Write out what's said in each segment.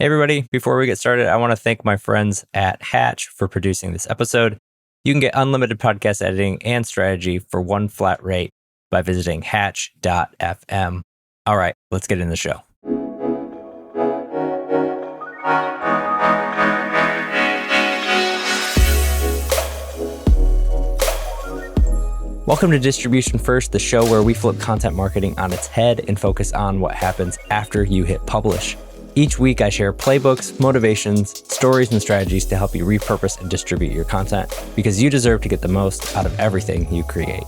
Hey, everybody. Before we get started, I want to thank my friends at Hatch for producing this episode. You can get unlimited podcast editing and strategy for one flat rate by visiting hatch.fm. All right, let's get into the show. Welcome to Distribution First, the show where we flip content marketing on its head and focus on what happens after you hit publish. Each week, I share playbooks, motivations, stories, and strategies to help you repurpose and distribute your content because you deserve to get the most out of everything you create.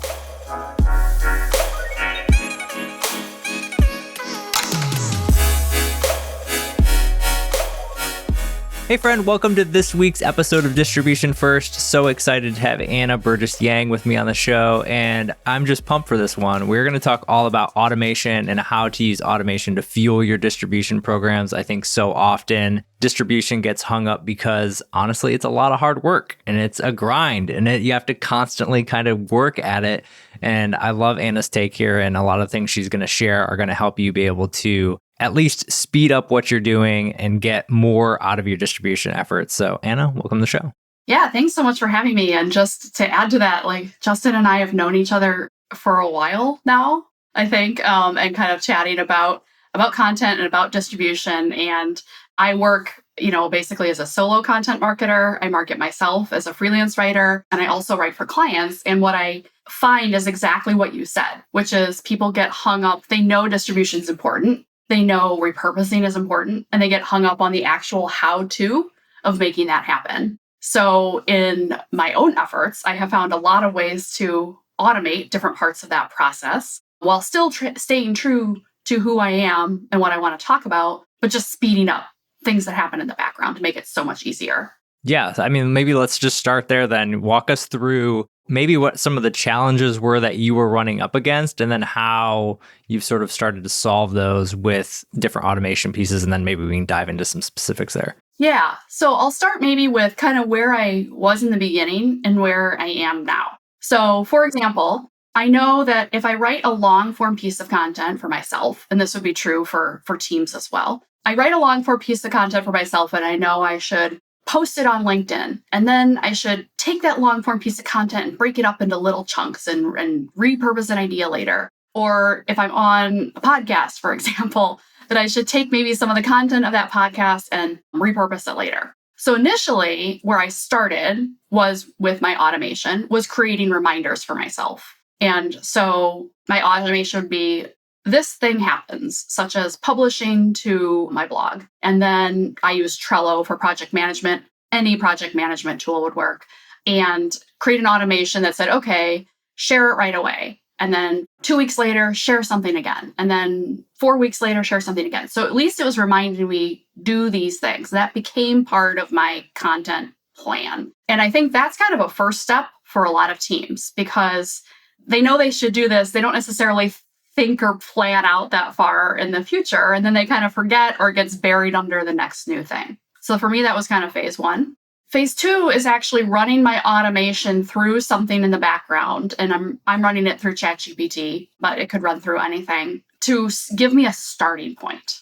Hey friend, welcome to this week's episode of Distribution First. So excited to have Anna Burgess-Yang with me on the show, and I'm just pumped for this one. We're going to talk all about automation and how to use automation to fuel your distribution programs. I think so often distribution gets hung up because honestly, it's a lot of hard work and it's a grind and you have to constantly kind of work at it. And I love Anna's take here, and a lot of things she's going to share are going to help you be able to at least speed up what you're doing and get more out of your distribution efforts. So Anna, welcome to the show. Yeah, thanks so much for having me. And just to add to that, Justin and I have known each other for a while now, I think, and kind of chatting about content and about distribution. And I work, basically as a solo content marketer. I market myself as a freelance writer, and I also write for clients. And what I find is exactly what you said, which is people get hung up. They know distribution is important. They know repurposing is important, and they get hung up on the actual how-to of making that happen. So in my own efforts, I have found a lot of ways to automate different parts of that process while still staying true to who I am and what I want to talk about, but just speeding up things that happen in the background to make it so much easier. Yeah, I mean, maybe let's just start there then. Walk us through maybe what some of the challenges were that you were running up against, and then how you've sort of started to solve those with different automation pieces, and then maybe we can dive into some specifics there. Yeah, so I'll start maybe with kind of where I was in the beginning and where I am now. So for example, I know that if I write a long form piece of content for myself, and this would be true for teams as well, I write a long form piece of content for myself and I know I should post it on LinkedIn. And then I should take that long form piece of content and break it up into little chunks and repurpose an idea later. Or if I'm on a podcast, for example, that I should take maybe some of the content of that podcast and repurpose it later. So initially, where I started was with my automation, was creating reminders for myself. And so my automation would be, this thing happens, such as publishing to my blog. And then I use Trello for project management. Any project management tool would work. And create an automation that said, okay, share it right away. And then 2 weeks later, share something again. And then 4 weeks later, share something again. So at least it was reminding me, do these things. That became part of my content plan. And I think that's kind of a first step for a lot of teams because they know they should do this. They don't necessarily think or plan out that far in the future. And then they kind of forget or it gets buried under the next new thing. So for me, that was kind of phase one. Phase two is actually running my automation through something in the background. And I'm running it through ChatGPT, but it could run through anything to give me a starting point.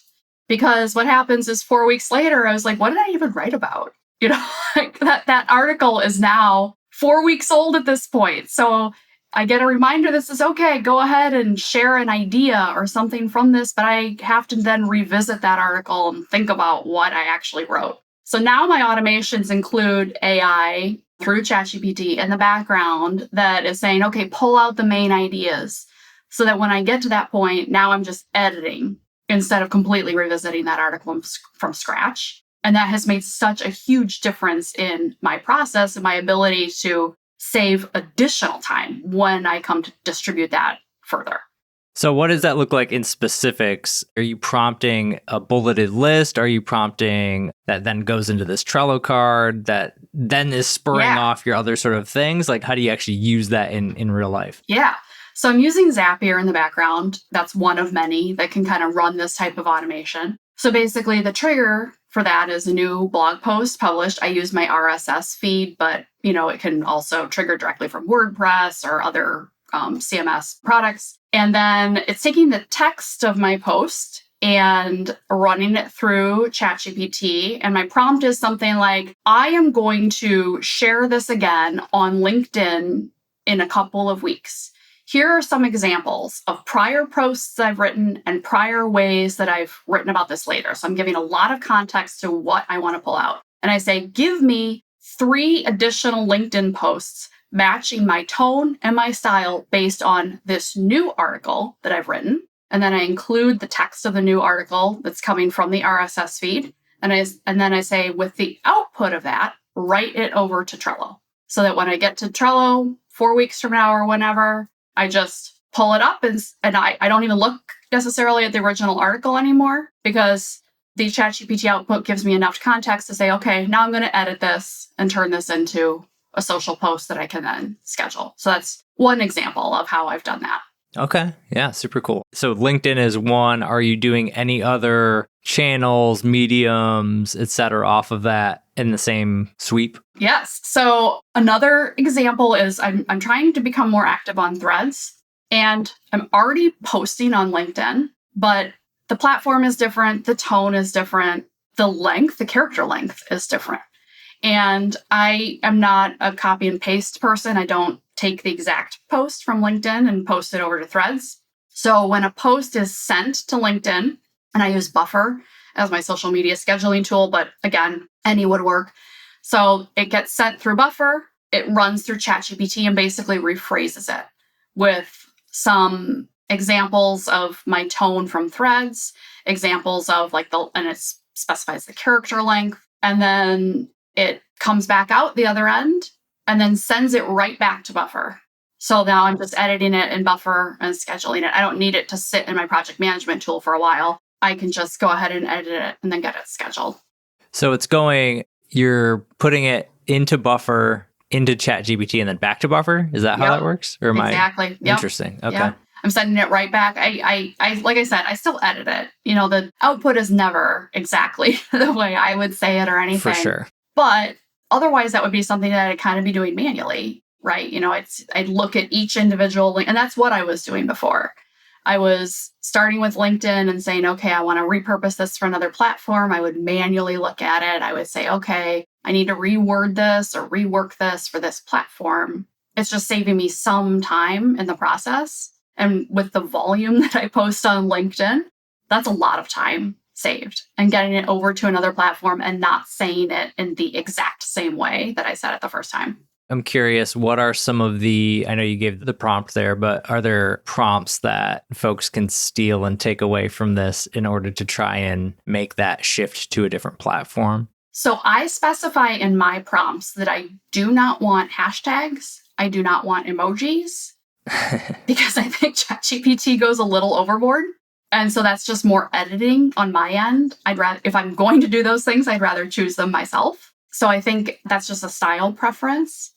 Because what happens is 4 weeks later, I was like, what did I even write about? That article is now 4 weeks old at this point. So I get a reminder that says, okay, go ahead and share an idea or something from this, but I have to then revisit that article and think about what I actually wrote. So now my automations include AI through ChatGPT in the background that is saying, okay, pull out the main ideas so that when I get to that point, now I'm just editing instead of completely revisiting that article from scratch. And that has made such a huge difference in my process and my ability to save additional time when I come to distribute that further. So what does that look like in specifics? Are you prompting a bulleted list? Are you prompting that then goes into this Trello card that then is spurring off your other sort of things? Like, how do you actually use that in real life? Yeah. So I'm using Zapier in the background. That's one of many that can kind of run this type of automation. So basically the trigger for that is a new blog post published. I use my RSS feed, but it can also trigger directly from WordPress or other CMS products. And then it's taking the text of my post and running it through ChatGPT. And my prompt is something like, I am going to share this again on LinkedIn in a couple of weeks. Here are some examples of prior posts I've written and prior ways that I've written about this later. So I'm giving a lot of context to what I want to pull out. And I say, give me 3 additional LinkedIn posts matching my tone and my style based on this new article that I've written. And then I include the text of the new article that's coming from the RSS feed. And then I say, with the output of that, write it over to Trello. So that when I get to Trello 4 weeks from now or whenever, I just pull it up and I don't even look necessarily at the original article anymore, because the ChatGPT output gives me enough context to say, okay, now I'm going to edit this and turn this into a social post that I can then schedule. So that's one example of how I've done that. Okay. Yeah, super cool. So LinkedIn is one. Are you doing any other channels, mediums, et cetera, off of that in the same sweep? Yes. So another example is I'm trying to become more active on Threads, and I'm already posting on LinkedIn, but the platform is different. The tone is different. The character length is different. And I am not a copy and paste person. I don't take the exact post from LinkedIn and post it over to Threads. So when a post is sent to LinkedIn, and I use Buffer as my social media scheduling tool, but again, any would work. So it gets sent through Buffer, it runs through ChatGPT and basically rephrases it with some examples of my tone from Threads, examples of and it specifies the character length, and then it comes back out the other end and then sends it right back to Buffer. So now I'm just editing it in Buffer and scheduling it. I don't need it to sit in my project management tool for a while. I can just go ahead and edit it and then get it scheduled. So you're putting it into Buffer, into ChatGPT, and then back to Buffer? Is that how that works? Or exactly. Interesting. Okay. Yep. I'm sending it right back. I like I said, I still edit it. The output is never exactly the way I would say it or anything. For sure. But otherwise, that would be something that I'd kind of be doing manually, right? I'd look at each individual link, and that's what I was doing before. I was starting with LinkedIn and saying, okay, I want to repurpose this for another platform. I would manually look at it. I would say, okay, I need to reword this or rework this for this platform. It's just saving me some time in the process. And with the volume that I post on LinkedIn, that's a lot of time saved, and getting it over to another platform and not saying it in the exact same way that I said it the first time. I'm curious, what are some of I know you gave the prompt there, but are there prompts that folks can steal and take away from this in order to try and make that shift to a different platform? So I specify in my prompts that I do not want hashtags. I do not want emojis because I think ChatGPT goes a little overboard. And so that's just more editing on my end. If I'm going to do those things, I'd rather choose them myself. So I think that's just a style preference.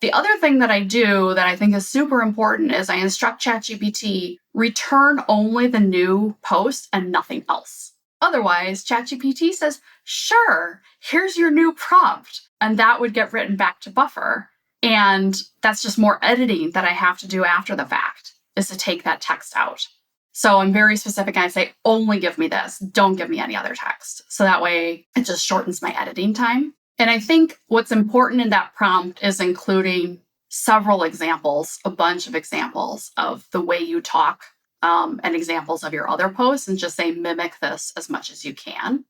The other thing that I do that I think is super important is I instruct ChatGPT, return only the new post and nothing else. Otherwise, ChatGPT says, sure, here's your new prompt. And that would get written back to Buffer. And that's just more editing that I have to do after the fact, is to take that text out. So I'm very specific. I say, only give me this. Don't give me any other text. So that way it just shortens my editing time. And I think what's important in that prompt is including several examples, a bunch of examples of the way you talk, and examples of your other posts, and just say, mimic this as much as you can.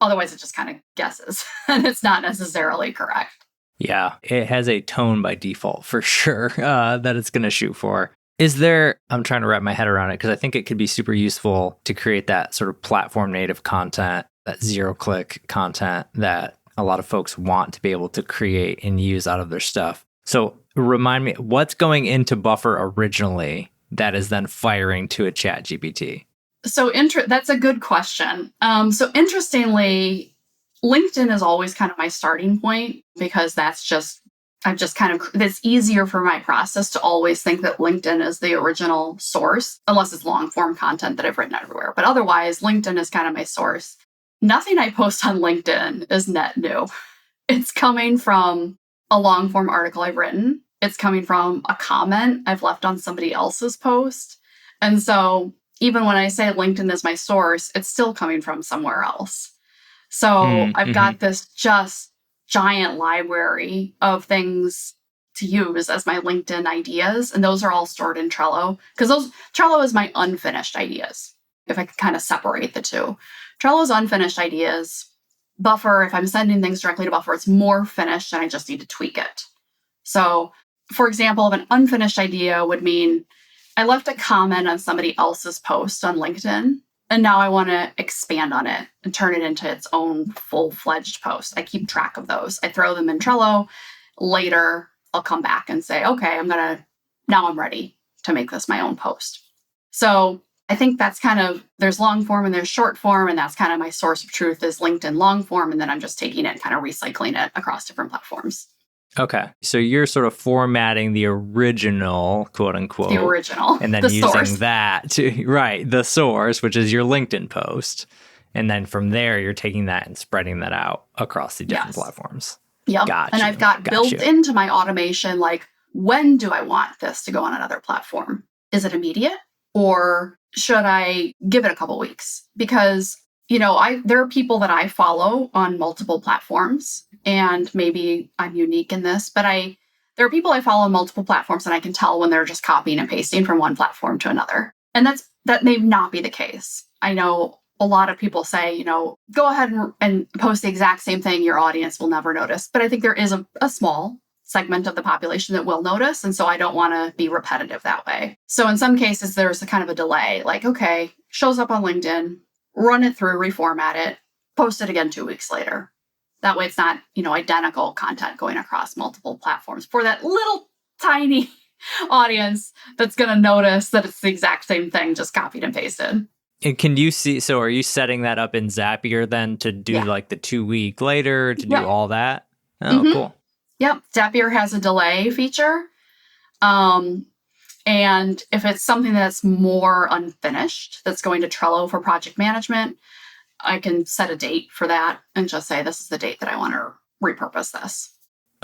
Otherwise, it just kind of guesses and it's not necessarily correct. Yeah, it has a tone by default for sure that it's going to shoot for. I'm trying to wrap my head around it because I think it could be super useful to create that sort of platform native content, that 0-click content that a lot of folks want to be able to create and use out of their stuff. So remind me, what's going into Buffer originally that is then firing to a ChatGPT? So that's a good question. So interestingly, LinkedIn is always kind of my starting point because it's easier for my process to always think that LinkedIn is the original source, unless it's long form content that I've written everywhere. But otherwise, LinkedIn is kind of my source. Nothing I post on LinkedIn is net new. It's coming from a long form article I've written. It's coming from a comment I've left on somebody else's post. And so even when I say LinkedIn is my source, it's still coming from somewhere else. So I've got this just giant library of things to use as my LinkedIn ideas. And those are all stored in Trello, because Trello is my unfinished ideas. If I could kind of separate the two, Trello's unfinished ideas. Buffer, if I'm sending things directly to Buffer, it's more finished and I just need to tweak it. So, for example, an unfinished idea would mean I left a comment on somebody else's post on LinkedIn, and now I want to expand on it and turn it into its own full-fledged post. I keep track of those. I throw them in Trello. Later, I'll come back and say, okay, now I'm ready to make this my own post. So I think that's kind of, there's long form and there's short form, and that's kind of my source of truth is LinkedIn long form, and then I'm just taking it and kind of recycling it across different platforms. Okay. So you're sort of formatting the original, quote unquote. The original. And then the using source. that to, right, the source, which is your LinkedIn post. And then from there, you're taking that and spreading that out across the different platforms. Yep. Gotcha. And I've got built into my automation, like, when do I want this to go on another platform? Is it immediate? Or should I give it a couple weeks? Because there are people that I follow on multiple platforms, and maybe I'm unique in this, but there are people I follow on multiple platforms, and I can tell when they're just copying and pasting from one platform to another. And that may not be the case. I know a lot of people say, go ahead and post the exact same thing. Your audience will never notice. But I think there is a small segment of the population that will notice. And so I don't want to be repetitive that way. So in some cases, there's a kind of a delay, like, okay, shows up on LinkedIn, run it through, reformat it, post it again 2 weeks later. That way it's not, identical content going across multiple platforms for that little tiny audience that's going to notice that it's the exact same thing, just copied and pasted. And can you see, so are you setting that up in Zapier then to do like the 2 week later, to do all that? Oh, cool. Yep. Zapier has a delay feature. And if it's something that's more unfinished, that's going to Trello for project management, I can set a date for that and just say, this is the date that I want to repurpose this.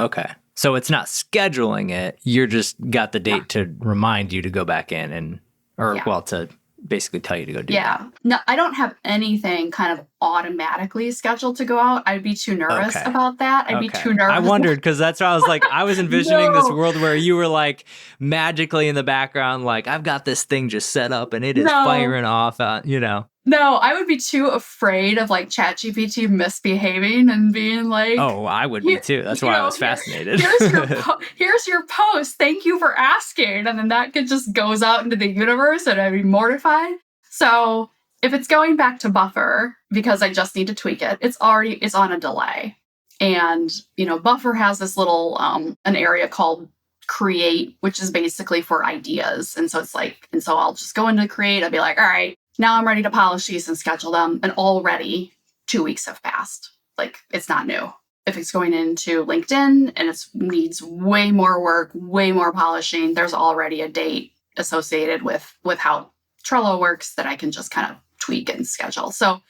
Okay. So it's not scheduling it. You're just got the date to remind you to go back in to basically tell you to go do that. No, I don't have anything kind of automatically scheduled to go out. I'd be too nervous about that. I'd be too nervous. I wondered, because that's why I was like, I was envisioning this world where you were like magically in the background, like, I've got this thing just set up and it is firing off, No, I would be too afraid of like ChatGPT misbehaving and being like, oh, I would be too. That's why I was fascinated. Here's your post. Thank you for asking. And then that just goes out into the universe and I'd be mortified. So if it's going back to Buffer, because I just need to tweak it, it's on a delay. And, Buffer has this little, an area called Create, which is basically for ideas. And so so I'll just go into Create. I'll be like, all right, now I'm ready to polish these and schedule them. And already 2 weeks have passed. Like, it's not new. If it's going into LinkedIn and it needs way more work, way more polishing, there's already a date associated with how Trello works that I can just kind of tweak and schedule. So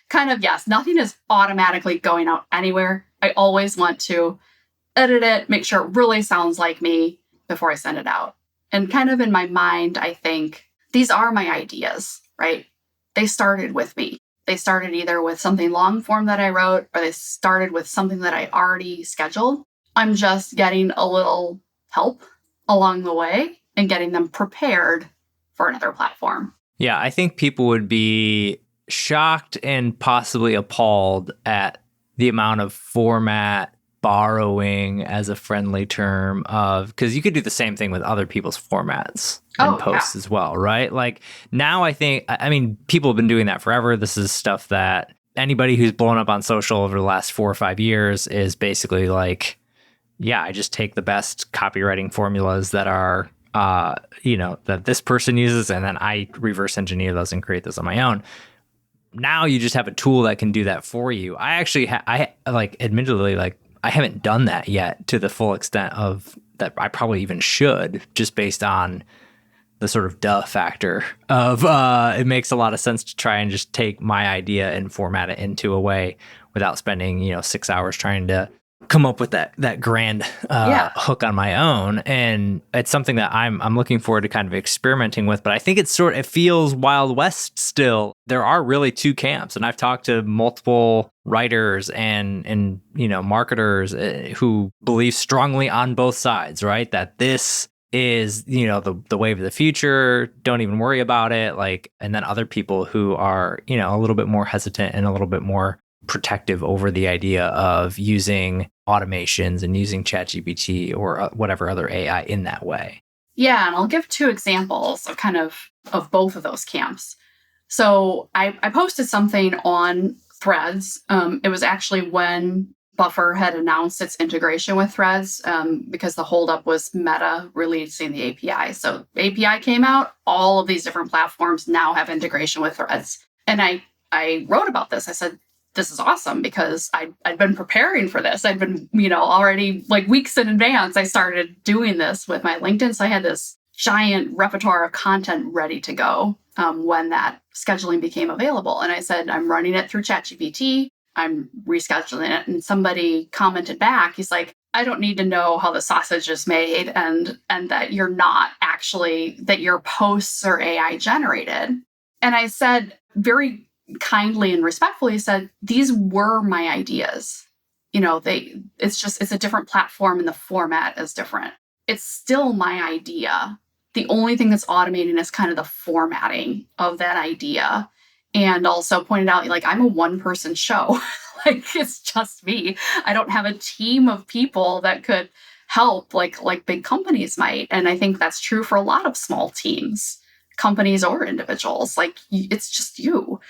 kind of, yes, nothing is automatically going out anywhere. I always want to edit it, make sure it really sounds like me before I send it out. And kind of in my mind, I think these are my ideas, right? They started with me. They started either with something long form that I wrote, or they started with something that I already scheduled. I'm just getting a little help along the way and getting them prepared for another platform. Yeah, I think people would be shocked and possibly appalled at the amount of format borrowing, as a friendly term, because you could do the same thing with other people's formats and posts as well, right? Like, now I mean, people have been doing that forever. This is stuff that anybody who's blown up on social over the last 4 or 5 years is basically like, yeah, I just take the best copywriting formulas that are, that this person uses, and then I reverse engineer those and create those on my own. Now you just have a tool that can do that for you. I actually, admittedly, I haven't done that yet to the full extent of that. I probably even should, just based on the sort of duh factor of it makes a lot of sense to try and just take my idea and format it into a way without spending 6 hours trying to come up with that grand Yeah. hook on my own, and it's something that I'm looking forward to kind of experimenting with. But I think it feels Wild West still. There are really two camps, and I've talked to multiple writers and marketers who believe strongly on both sides, right? That this is the wave of the future. Don't even worry about it. And then other people who are a little bit more hesitant and a little bit more protective over the idea of using automations and using ChatGPT or whatever other AI in that way. Yeah, and I'll give two examples of both of those camps. So I posted something on Threads. It was actually when Buffer had announced its integration with Threads, because the holdup was Meta releasing the API. So the API came out, all of these different platforms now have integration with Threads. And I wrote about this. I said, this is awesome, because I'd been preparing for this. I'd been, already weeks in advance, I started doing this with my LinkedIn. So I had this giant repertoire of content ready to go when that scheduling became available. And I said, I'm running it through ChatGPT. I'm rescheduling it. And somebody commented back, he's like, I don't need to know how the sausage is made and that you're not actually, that your posts are AI generated. And I said, very kindly and respectfully said, these were my ideas. It's a different platform and the format is different. It's still my idea. The only thing that's automating is kind of the formatting of that idea. And also pointed out, I'm a one-person show. It's just me. I don't have a team of people that could help like big companies might. And I think that's true for a lot of small teams, companies or individuals. It's just you.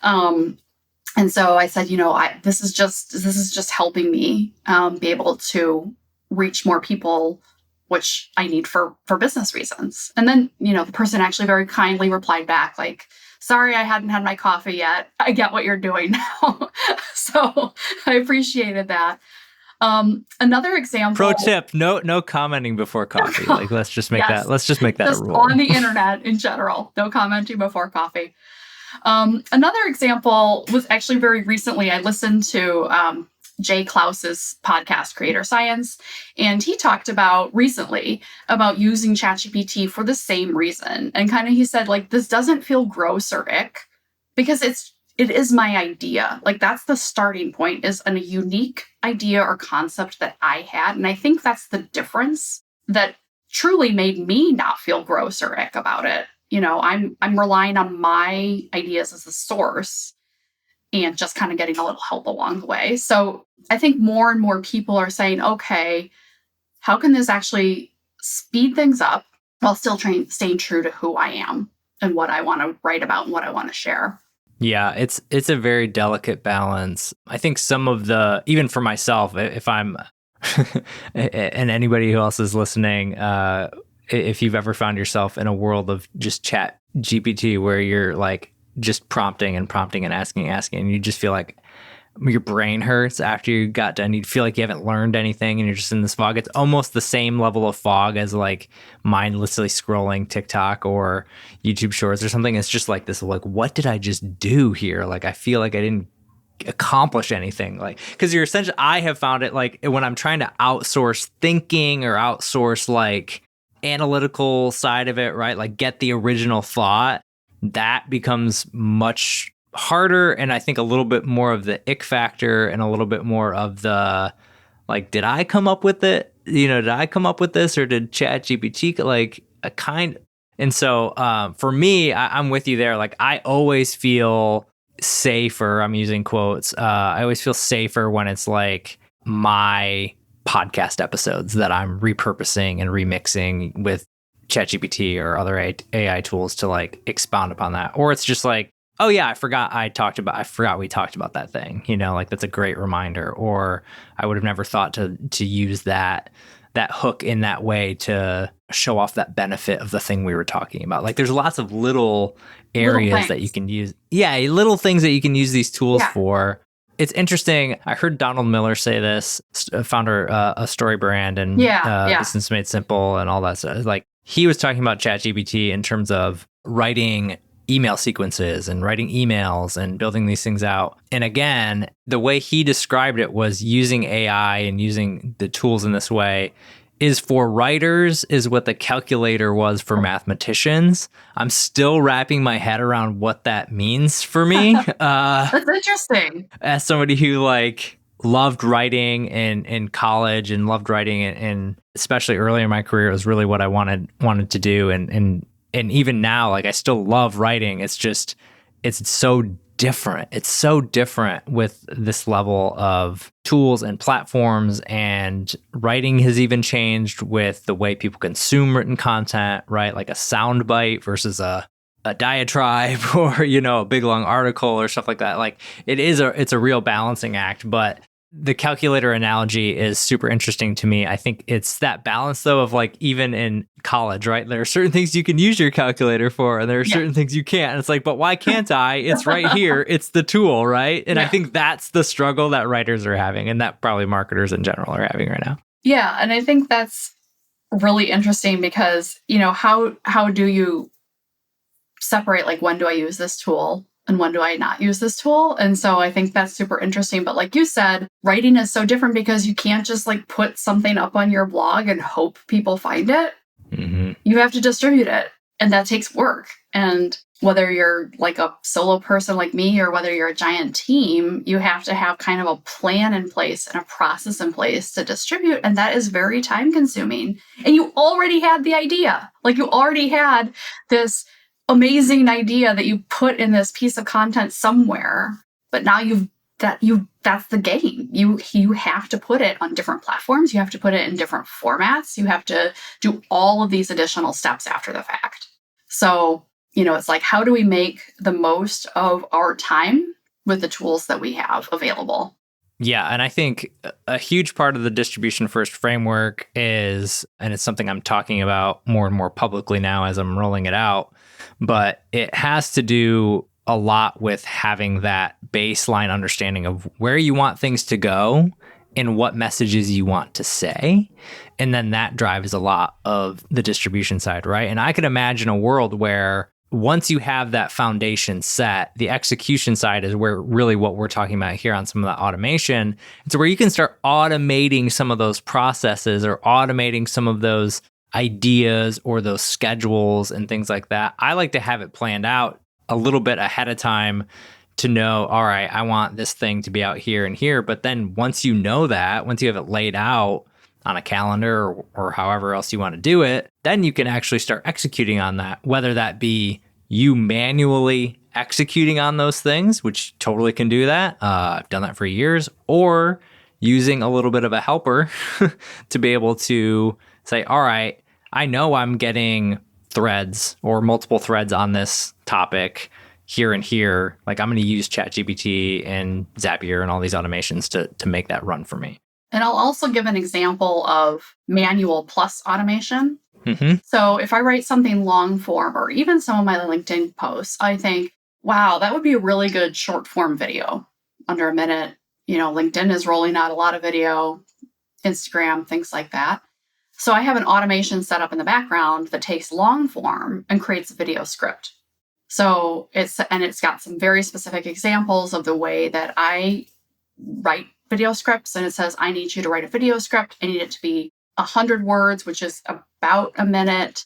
And so I said, this is just helping me be able to reach more people, which I need for business reasons. And then, the person actually very kindly replied back, sorry, I hadn't had my coffee yet. I get what you're doing now. So I appreciated that. Another example. Pro tip: no commenting before coffee. Let's just make yes, that just a rule on the internet in general. No commenting before coffee. Another example was actually very recently. I listened to Jay Klaus's podcast, Creator Science, and he talked about recently about using ChatGPT for the same reason. And he said, this doesn't feel gross or ick because it is my idea. That's the starting point, is a unique idea or concept that I had. And I think that's the difference that truly made me not feel gross or ick about it. I'm relying on my ideas as the source and just kind of getting a little help along the way. So I think more and more people are saying, okay, how can this actually speed things up while still staying true to who I am and what I want to write about and what I want to share? Yeah, it's a very delicate balance. I think some of even for myself, if I'm, and anybody who else is listening, if you've ever found yourself in a world of just chat GPT where you're just prompting and asking, and you just feel like your brain hurts after you got done, you feel like you haven't learned anything and you're just in this fog. It's almost the same level of fog as mindlessly scrolling TikTok or YouTube shorts or something. It's just this, what did I just do here? I feel like I didn't accomplish anything, because you're essentially, I have found it when I'm trying to outsource thinking or outsource analytical side of it, right? Get the original thought, that becomes much harder. And I think a little bit more of the ick factor and a little bit more of the, did I come up with it? Did I come up with this, or did ChatGPT a kind? And so for me, I'm with you there. I always feel safer. I'm using quotes. I always feel safer when it's my podcast episodes that I'm repurposing and remixing with ChatGPT or other AI tools to expound upon that. Or it's just oh yeah, I forgot we talked about that thing. That's a great reminder. Or I would have never thought to use that hook in that way to show off that benefit of the thing we were talking about. There's lots of little areas that you can use. Yeah, little things that you can use these tools for. It's interesting. I heard Donald Miller say this, founder of Story Brand and Business Made Simple and all that stuff. He was talking about ChatGPT in terms of writing email sequences and writing emails and building these things out. And again, the way he described it was using AI and using the tools in this way is for writers is what the calculator was for mathematicians. I'm still wrapping my head around what that means for me. That's interesting. As somebody who like loved writing in college and loved writing and especially early in my career, it was really what I wanted to do. And even now, like I still love writing. It's just, it's so different. It's so different with this level of tools and platforms, and writing has even changed with the way people consume written content, right? Like a soundbite versus a diatribe or, you know, a big long article or stuff like that. Like it's a real balancing act, but the calculator analogy is super interesting to me. I think it's that balance though of like, even in college, right? There are certain things you can use your calculator for and there are certain things you can't. And it's like, but why can't I? It's right here. It's the tool, right? And I think that's the struggle that writers are having and that probably marketers in general are having right now. Yeah. And I think that's really interesting because, you know, how do you separate like when do I use this tool and when do I not use this tool? And so I think that's super interesting. But like you said, writing is so different because you can't just like put something up on your blog and hope people find it. Mm-hmm. You have to distribute it. And that takes work. And whether you're like a solo person like me or whether you're a giant team, you have to have kind of a plan in place and a process in place to distribute. And that is very time consuming. And you already had the idea. Like you already had this amazing idea that you put in this piece of content somewhere, but now that's the game. You have to put it on different platforms. You have to put it in different formats. You have to do all of these additional steps after the fact. So, you know, it's like, how do we make the most of our time with the tools that we have available? Yeah. And I think a huge part of the distribution first framework is, and it's something I'm talking about more and more publicly now as I'm rolling it out, but it has to do a lot with having that baseline understanding of where you want things to go and what messages you want to say. And then that drives a lot of the distribution side, right? And I could imagine a world where once you have that foundation set, the execution side is where really what we're talking about here on some of the automation. It's where you can start automating some of those processes or automating some of those ideas or those schedules and things like that. I like to have it planned out a little bit ahead of time to know, all right, I want this thing to be out here and here. But then once you know that, once you have it laid out on a calendar or however else you want to do it, then you can actually start executing on that, whether that be you manually executing on those things, which totally can do that. I've done that for years, or using a little bit of a helper to be able to say, all right, I know I'm getting threads or multiple threads on this topic here and here. Like I'm going to use ChatGPT and Zapier and all these automations to make that run for me. And I'll also give an example of manual plus automation. Mm-hmm. So if I write something long form or even some of my LinkedIn posts, I think, wow, that would be a really good short form video under a minute. You know, LinkedIn is rolling out a lot of video, Instagram, things like that. So I have an automation set up in the background that takes long form and creates a video script. So it's got some very specific examples of the way that I write video scripts. And it says, I need you to write a video script. I need it to be 100 words, which is about a minute.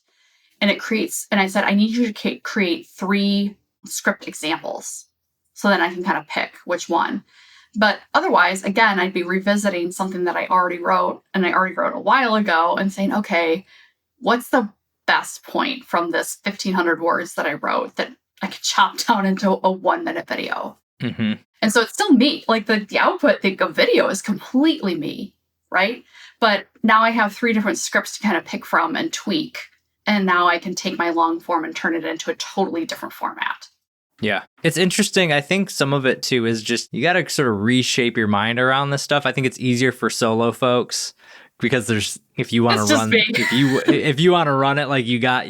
And I said, I need you to create 3 script examples. So then I can kind of pick which one. But otherwise, again, I'd be revisiting something that I already wrote and I already wrote a while ago and saying, okay, what's the best point from this 1,500 words that I wrote that I could chop down into a 1-minute video? Mm-hmm. And so it's still me. Like the output, the video is completely me, right? But now I have 3 different scripts to kind of pick from and tweak. And now I can take my long form and turn it into a totally different format. Yeah. It's interesting. I think some of it too is just, you got to sort of reshape your mind around this stuff. I think it's easier for solo folks because if you want to run it, like you got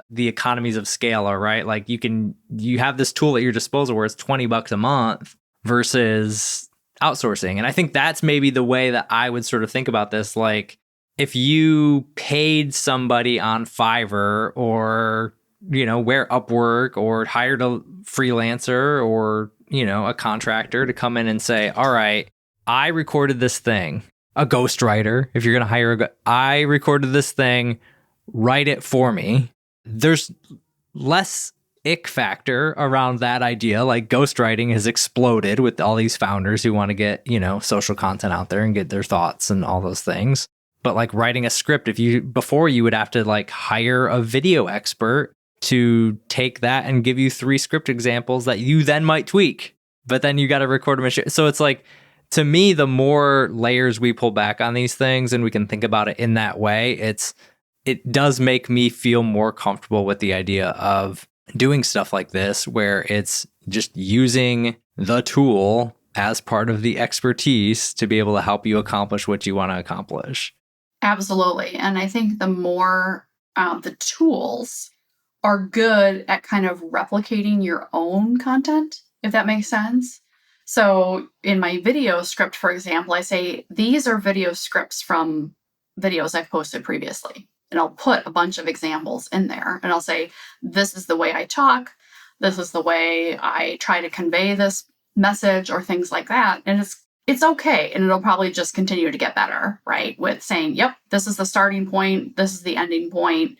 the economies of scale, all right? Like you have this tool at your disposal where it's $20 a month versus outsourcing. And I think that's maybe the way that I would sort of think about this. Like if you paid somebody on Fiverr or where Upwork or hired a freelancer or, a contractor to come in and say, all right, I recorded this thing, a ghostwriter. If you're going to hire I recorded this thing, write it for me. There's less ick factor around that idea. Like ghostwriting has exploded with all these founders who want to get, social content out there and get their thoughts and all those things. But like writing a script, before you would have to like hire a video expert to take that and give you 3 script examples that you then might tweak, but then you got to record them and shit. So it's like, to me, the more layers we pull back on these things and we can think about it in that way, it does make me feel more comfortable with the idea of doing stuff like this, where it's just using the tool as part of the expertise to be able to help you accomplish what you want to accomplish. Absolutely. And I think the more the tools are good at kind of replicating your own content, if that makes sense. So in my video script, for example, I say, these are video scripts from videos I've posted previously. And I'll put a bunch of examples in there. And I'll say, this is the way I talk. This is the way I try to convey this message or things like that. And it's okay. And it'll probably just continue to get better, right? With saying, yep, this is the starting point. This is the ending point.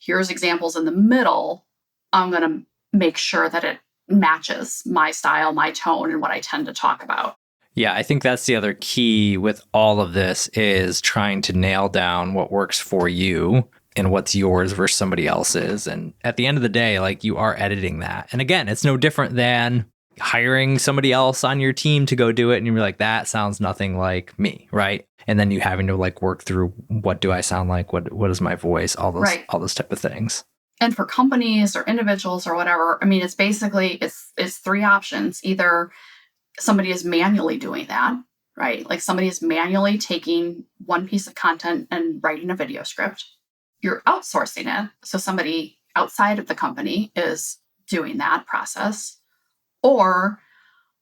Here's examples in the middle. I'm going to make sure that it matches my style, my tone, and what I tend to talk about. Yeah, I think that's the other key with all of this, is trying to nail down what works for you and what's yours versus somebody else's. And at the end of the day, like, you are editing that. And again, it's no different than hiring somebody else on your team to go do it. And you're like, that sounds nothing like me, right? And then you having to like work through, what do I sound like? What is my voice? All those type of things. And for companies or individuals or whatever, I mean, it's basically, it's 3 options. Either somebody is manually doing that, right? Like somebody is manually taking one piece of content and writing a video script. You're outsourcing it. So somebody outside of the company is doing that process. Or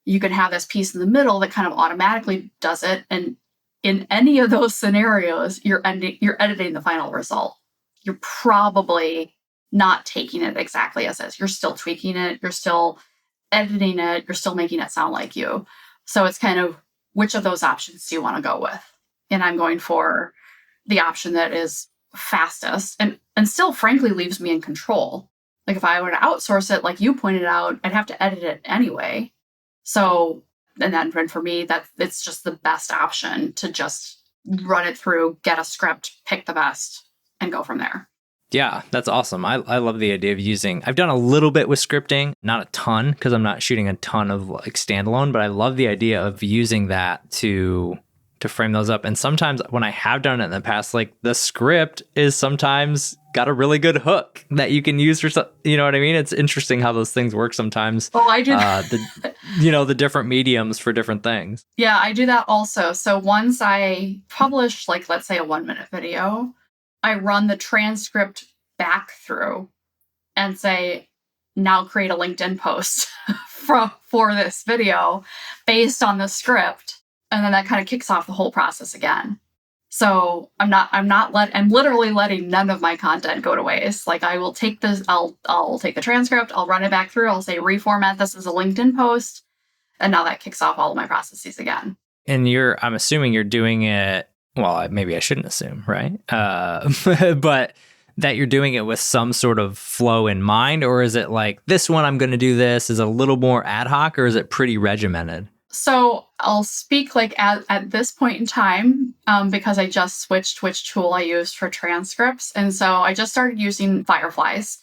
you could have this piece in the middle that kind of automatically does it. And in any of those scenarios, you're editing the final result. You're probably not taking it exactly as is. You're still tweaking it. You're still editing it. You're still making it sound like you. So it's kind of, which of those options do you want to go with? And I'm going for the option that is fastest and still frankly leaves me in control. Like if I were to outsource it, like you pointed out, I'd have to edit it anyway. So, and then for me, that it's just the best option to just run it through, get a script, pick the best, and go from there. Yeah, that's awesome. I love the idea of I've done a little bit with scripting, not a ton, because I'm not shooting a ton of like standalone, but I love the idea of using that to frame those up. And sometimes when I have done it in the past, like the script is sometimes got a really good hook that you can use for some, you know what I mean? It's interesting how those things work sometimes. Oh, I do. The different mediums for different things. Yeah, I do that also. So once I publish, like, let's say a 1-minute video, I run the transcript back through and say, now create a LinkedIn post for this video based on the script. And then that kind of kicks off the whole process again. So I'm literally letting none of my content go to waste. Like I will take this, I'll take the transcript, I'll run it back through, I'll say reformat this as a LinkedIn post. And now that kicks off all of my processes again. And I'm assuming you're doing it, well, maybe I shouldn't assume, right? But that you're doing it with some sort of flow in mind, or is it like, this one I'm going to do this is a little more ad hoc, or is it pretty regimented? So I'll speak like at this point in time, because I just switched which tool I use for transcripts. And so I just started using Fireflies.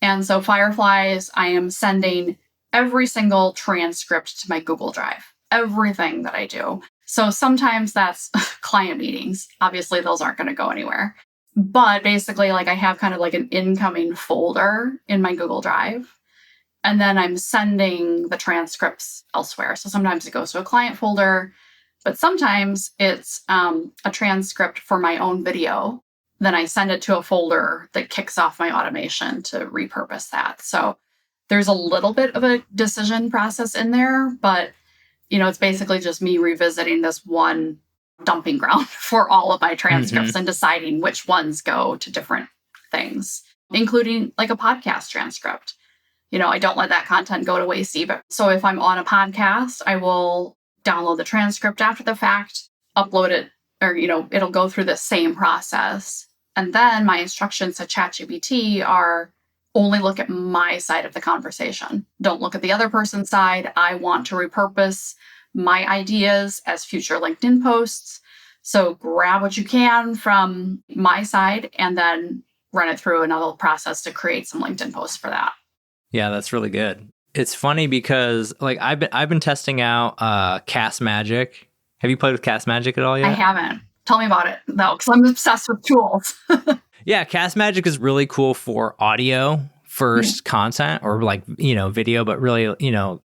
And so Fireflies, I am sending every single transcript to my Google Drive, everything that I do. So sometimes that's client meetings. Obviously, those aren't going to go anywhere. But basically, like I have kind of like an incoming folder in my Google Drive. And then I'm sending the transcripts elsewhere. So sometimes it goes to a client folder, but sometimes it's a transcript for my own video. Then I send it to a folder that kicks off my automation to repurpose that. So there's a little bit of a decision process in there, but it's basically just me revisiting this one dumping ground for all of my transcripts and deciding which ones go to different things. including like a podcast transcript. I don't let that content go to waste either. So if I'm on a podcast, I will download the transcript after the fact, upload it, or, it'll go through the same process. And then my instructions to ChatGPT are only look at my side of the conversation. Don't look at the other person's side. I want to repurpose my ideas as future LinkedIn posts. So grab what you can from my side and then run it through another process to create some LinkedIn posts for that. Yeah, that's really good. It's funny because like I've been testing out Cast Magic. Have you played with Cast Magic at all yet? I haven't. Tell me about it though, because I'm obsessed with tools. Yeah, Cast Magic is really cool for audio first content or like, video, but really,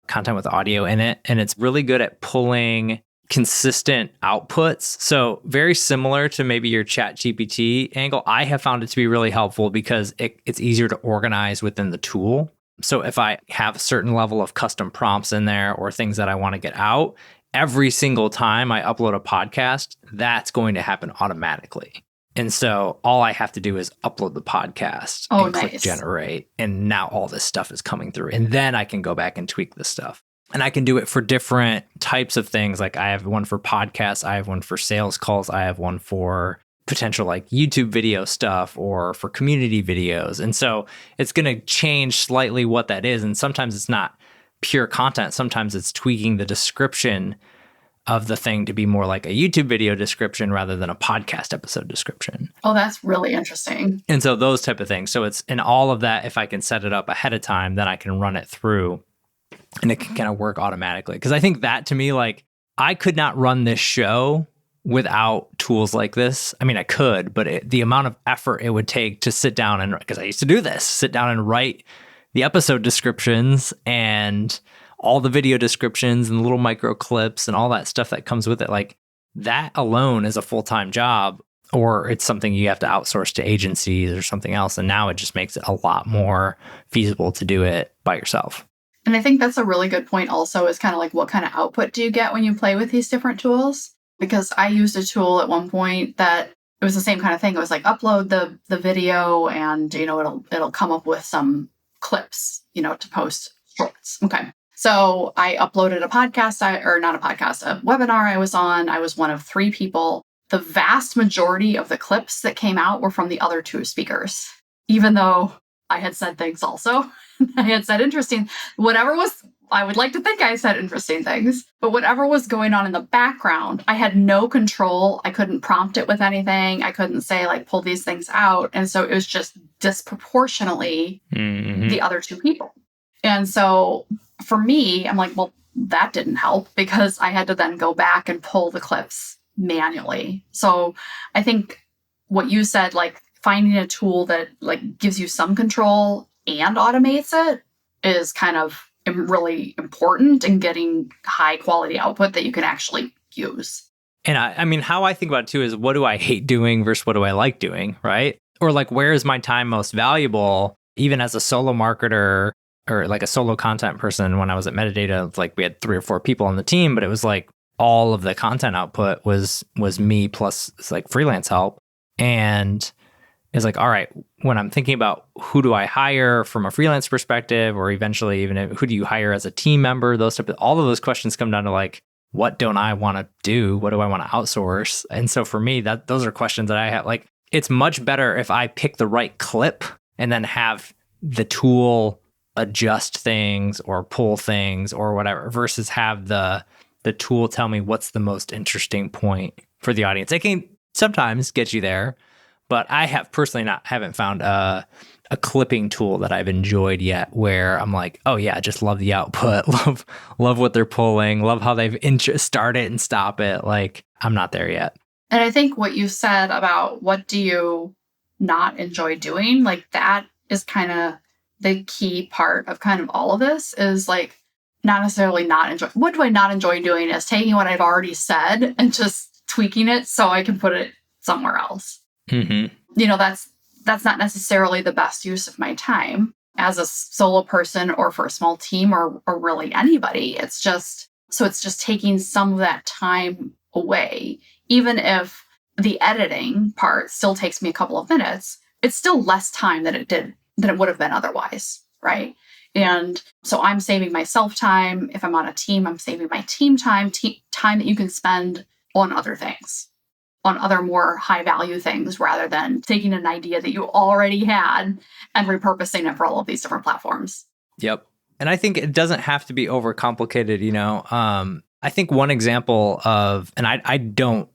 content with audio in it. And it's really good at pulling consistent outputs. So very similar to maybe your ChatGPT angle. I have found it to be really helpful because it's easier to organize within the tool. So if I have a certain level of custom prompts in there or things that I want to get out, every single time I upload a podcast, that's going to happen automatically. And so all I have to do is upload the podcast and click generate. And now all this stuff is coming through. And then I can go back and tweak the stuff. And I can do it for different types of things. Like I have one for podcasts. I have one for sales calls. I have one for potential like YouTube video stuff or for community videos. And so it's going to change slightly what that is. And sometimes it's not pure content. Sometimes it's tweaking the description of the thing to be more like a YouTube video description rather than a podcast episode description. Oh, that's really interesting. And so those type of things. So it's in all of that, if I can set it up ahead of time, then I can run it through and it can kind of work automatically. Because I think that to me, like I could not run this show without tools like this. I mean, I could, but the amount of effort it would take to sit down and, because I used to do this, sit down and write the episode descriptions and all the video descriptions and little micro clips and all that stuff that comes with it. Like that alone is a full-time job, or it's something you have to outsource to agencies or something else. And now it just makes it a lot more feasible to do it by yourself. And I think that's a really good point also, is kind of like, what kind of output do you get when you play with these different tools? Because I used a tool at one point that it was the same kind of thing. It was like upload the video and, it'll come up with some clips, to post shorts. Okay. So I uploaded a podcast, a webinar I was on. I was one of 3 people. The vast majority of the clips that came out were from the other 2 speakers, even though I had said things also. I had said interesting, I would like to think I said interesting things, but whatever was going on in the background, I had no control. I couldn't prompt it with anything. I couldn't say like, pull these things out. And so it was just disproportionately the other 2 people. And so for me, I'm like, well, that didn't help because I had to then go back and pull the clips manually. So I think what you said, like finding a tool that like gives you some control and automates it is kind of really important in getting high quality output that you can actually use. And I mean, how I think about it too is what do I hate doing versus what do I like doing, right? Or like, where is my time most valuable? Even as a solo marketer or like a solo content person, when I was at Metadata, it's like we had 3 or 4 people on the team, but it was like all of the content output was me plus like freelance help. And it's like, all right, when I'm thinking about who do I hire from a freelance perspective, or eventually even who do you hire as a team member, all of those questions come down to like, what don't I want to do? What do I want to outsource? And so for me, those are questions that I have. Like, it's much better if I pick the right clip and then have the tool adjust things or pull things or whatever, versus have the tool tell me what's the most interesting point for the audience. It can sometimes get you there, but I have personally haven't found a clipping tool that I've enjoyed yet where I'm like, oh yeah, just love the output, love what they're pulling, love how they've start it and stop it. Like, I'm not there yet. And I think what you said about what do you not enjoy doing, like that is kind of the key part of kind of all of this, is like not necessarily not enjoy. What do I not enjoy doing is taking what I've already said and just tweaking it so I can put it somewhere else. Mm-hmm. That's not necessarily the best use of my time as a solo person or for a small team or really anybody. It's just taking some of that time away, even if the editing part still takes me a couple of minutes. it's still less time than it would have been otherwise, right? And so I'm saving myself time. If I'm on a team, I'm saving my team time, time that you can spend on other things, on other more high value things, rather than taking an idea that you already had and repurposing it for all of these different platforms. Yep. And I think it doesn't have to be overcomplicated, I think one example of, and I don't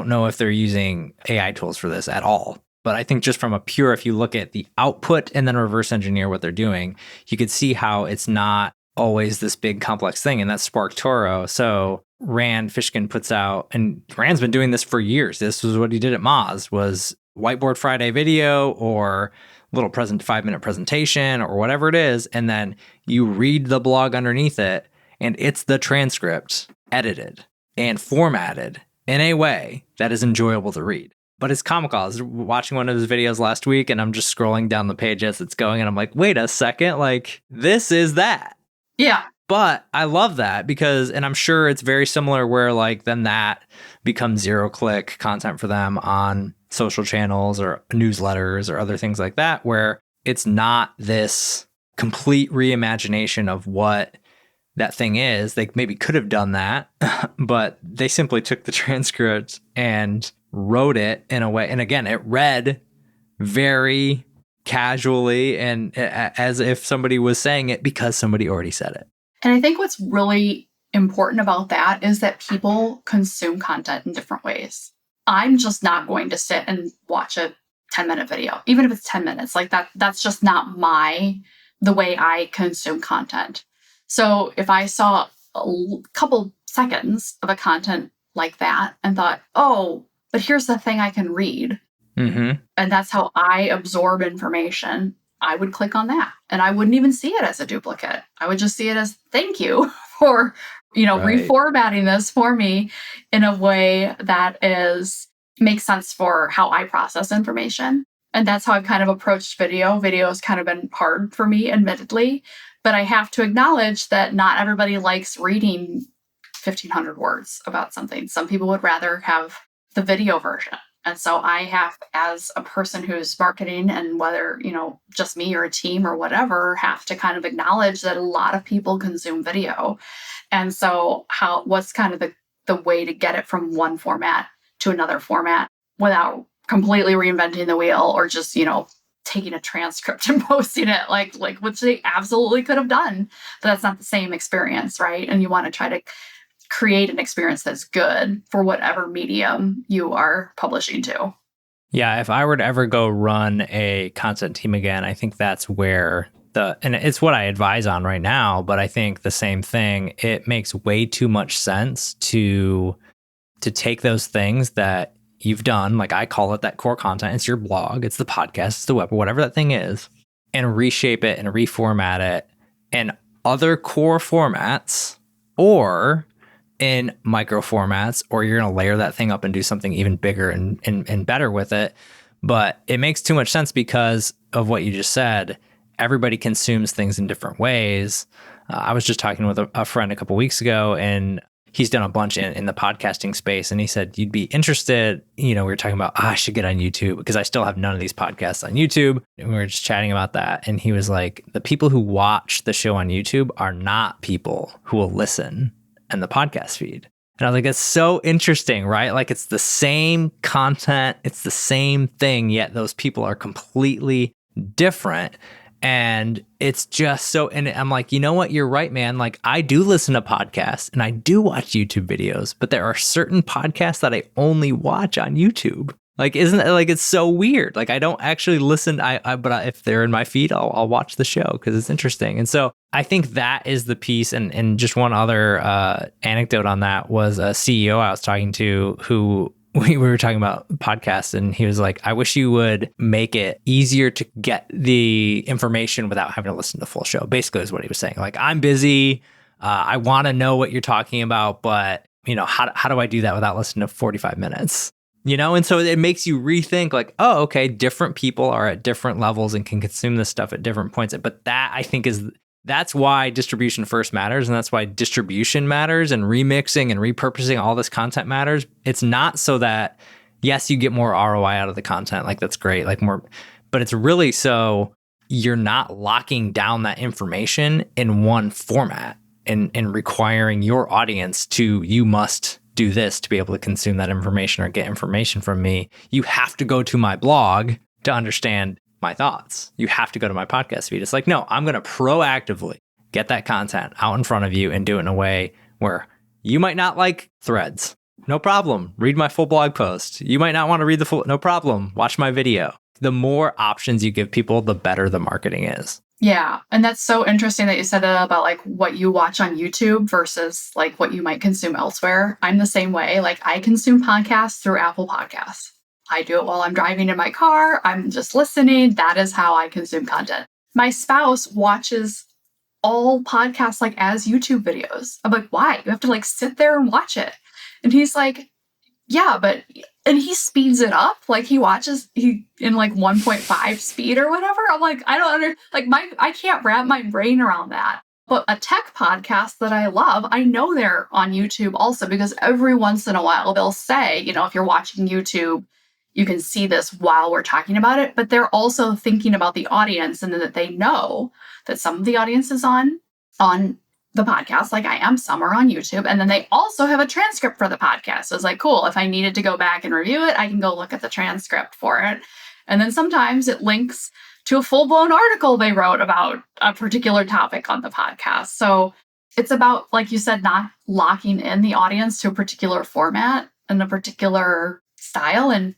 know if they're using AI tools for this at all, but I think just from a pure, if you look at the output and then reverse engineer what they're doing, you could see how it's not always this big complex thing. And that's Spark Toro. So Rand Fishkin puts out, and Rand's been doing this for years. This was what he did at Moz, was Whiteboard Friday video or little 5-minute presentation or whatever it is. And then you read the blog underneath it, and it's the transcript edited and formatted in a way that is enjoyable to read. But it's comical. I was watching one of his videos last week, and I'm just scrolling down the page as it's going, and I'm like, wait a second, like, this is that. Yeah. But I love that because, and I'm sure it's very similar where like then that becomes 0-click content for them on social channels or newsletters or other things like that, where it's not this complete reimagination of what that thing is. They maybe could have done that, but they simply took the transcript and wrote it in a way. And again, it read very casually and as if somebody was saying it because somebody already said it. And I think what's really important about that is that people consume content in different ways. I'm just not going to sit and watch a 10-minute video, even if it's 10 minutes. Like that's just not the way I consume content. So if I saw a couple seconds of a content like that and thought, oh, but here's the thing I can read. Mm-hmm. And that's how I absorb information. I would click on that and I wouldn't even see it as a duplicate. I would just see it as thank you for, reformatting this for me in a way that makes sense for how I process information. And that's how I've kind of approached video. Video has kind of been hard for me, admittedly, but I have to acknowledge that not everybody likes reading 1,500 words about something. Some people would rather have the video version. And so I have, as a person who's marketing and whether, just me or a team or whatever, have to kind of acknowledge that a lot of people consume video. And so what's kind of the way to get it from one format to another format without completely reinventing the wheel or just, taking a transcript and posting it like which they absolutely could have done. But that's not the same experience, right? And you want to try to create an experience that's good for whatever medium you are publishing to. Yeah, if I were to ever go run a content team again, I think that's where and it's what I advise on right now, but I think the same thing, it makes way too much sense to take those things that you've done, like I call it that core content, it's your blog, it's the podcast, it's the web, or whatever that thing is, and reshape it and reformat it in other core formats or in micro formats, or you're going to layer that thing up and do something even bigger and better with it. But it makes too much sense because of what you just said. Everybody consumes things in different ways. I was just talking with a friend a couple weeks ago, and he's done a bunch in the podcasting space. And he said, you'd be interested, we were talking about, I should get on YouTube because I still have none of these podcasts on YouTube. And we were just chatting about that. And he was like, the people who watch the show on YouTube are not people who will listen in the podcast feed. And I was like, that's so interesting, right? Like it's the same content, it's the same thing, yet those people are completely different. And it's just so, and I'm like, you know what? You're right, man. Like I do listen to podcasts and I do watch YouTube videos, but there are certain podcasts that I only watch on YouTube. Like, isn't it like, it's so weird. Like I don't actually listen. But if they're in my feed, I'll watch the show because it's interesting. And so I think that is the piece. And just one other anecdote on that was a CEO I was talking to who we were talking about podcasts, and he was like, I wish you would make it easier to get the information without having to listen to the full show. Basically is what he was saying. Like, I'm busy. I want to know what you're talking about, but how do I do that without listening to 45 minutes? And so it makes you rethink like, oh, okay, different people are at different levels and can consume this stuff at different points. But that I think that's why distribution first matters. And that's why distribution matters and remixing and repurposing all this content matters. It's not so that, yes, you get more ROI out of the content. Like that's great. Like more but it's really so you're not locking down that information in one format and requiring your audience to, you must do this to be able to consume that information or get information from me. You have to go to my blog to understand my thoughts. You have to go to my podcast feed. It's like, no, I'm going to proactively get that content out in front of you and do it in a way where you might not like threads. No problem. Read my full blog post. You might not want to read the full, no problem. Watch my video. The more options you give people, the better the marketing is. Yeah. And that's so interesting that you said that about like what you watch on YouTube versus like what you might consume elsewhere. I'm the same way. Like I consume podcasts through Apple Podcasts. I do it while I'm driving in my car. I'm just listening. That is how I consume content. My spouse watches all podcasts like as YouTube videos. I'm like, why? You have to like sit there and watch it. And he's like, yeah, and he speeds it up. Like he watches in like 1.5 speed or whatever. I'm like, I can't wrap my brain around that. But a tech podcast that I love, I know they're on YouTube also, because every once in a while they'll say, if you're watching YouTube, you can see this while we're talking about it, but they're also thinking about the audience and that they know that some of the audience is on the podcast, like I am, some are on YouTube. And then they also have a transcript for the podcast. So it's like, cool, if I needed to go back and review it, I can go look at the transcript for it. And then sometimes it links to a full-blown article they wrote about a particular topic on the podcast. So it's about, like you said, not locking in the audience to a particular format and a particular style. And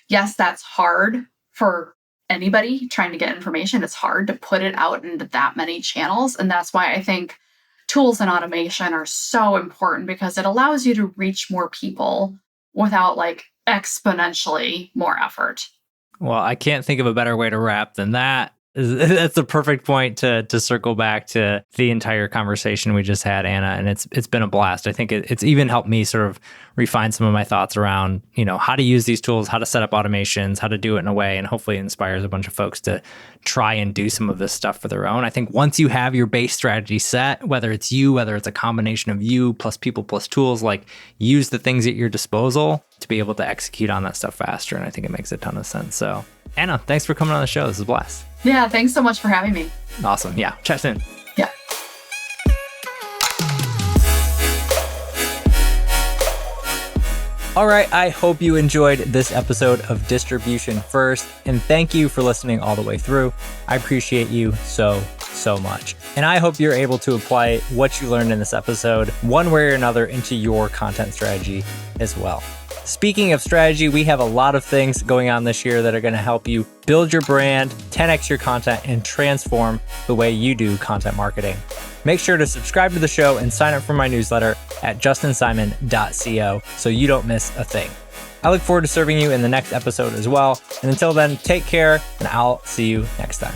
yes, that's hard for anybody trying to get information. It's hard to put it out into that many channels. And that's why I think tools and automation are so important, because it allows you to reach more people without like exponentially more effort. Well, I can't think of a better way to wrap than that. That's the perfect point to circle back to the entire conversation we just had, Anna, and it's been a blast. I think it's even helped me sort of refine some of my thoughts around, how to use these tools, how to set up automations, how to do it in a way, and hopefully it inspires a bunch of folks to try and do some of this stuff for their own. I think once you have your base strategy set, whether it's a combination of you plus people plus tools, like use the things at your disposal to be able to execute on that stuff faster. And I think it makes a ton of sense. So Anna, thanks for coming on the show. This is a blast. Yeah, thanks so much for having me. Awesome. Yeah, chat soon. Yeah. All right, I hope you enjoyed this episode of Distribution First, and thank you for listening all the way through. I appreciate you so much. And I hope you're able to apply what you learned in this episode one way or another into your content strategy as well. Speaking of strategy, we have a lot of things going on this year that are going to help you build your brand, 10x your content, and transform the way you do content marketing. Make sure to subscribe to the show and sign up for my newsletter at justinsimon.co so you don't miss a thing. I look forward to serving you in the next episode as well. And until then, take care, and I'll see you next time.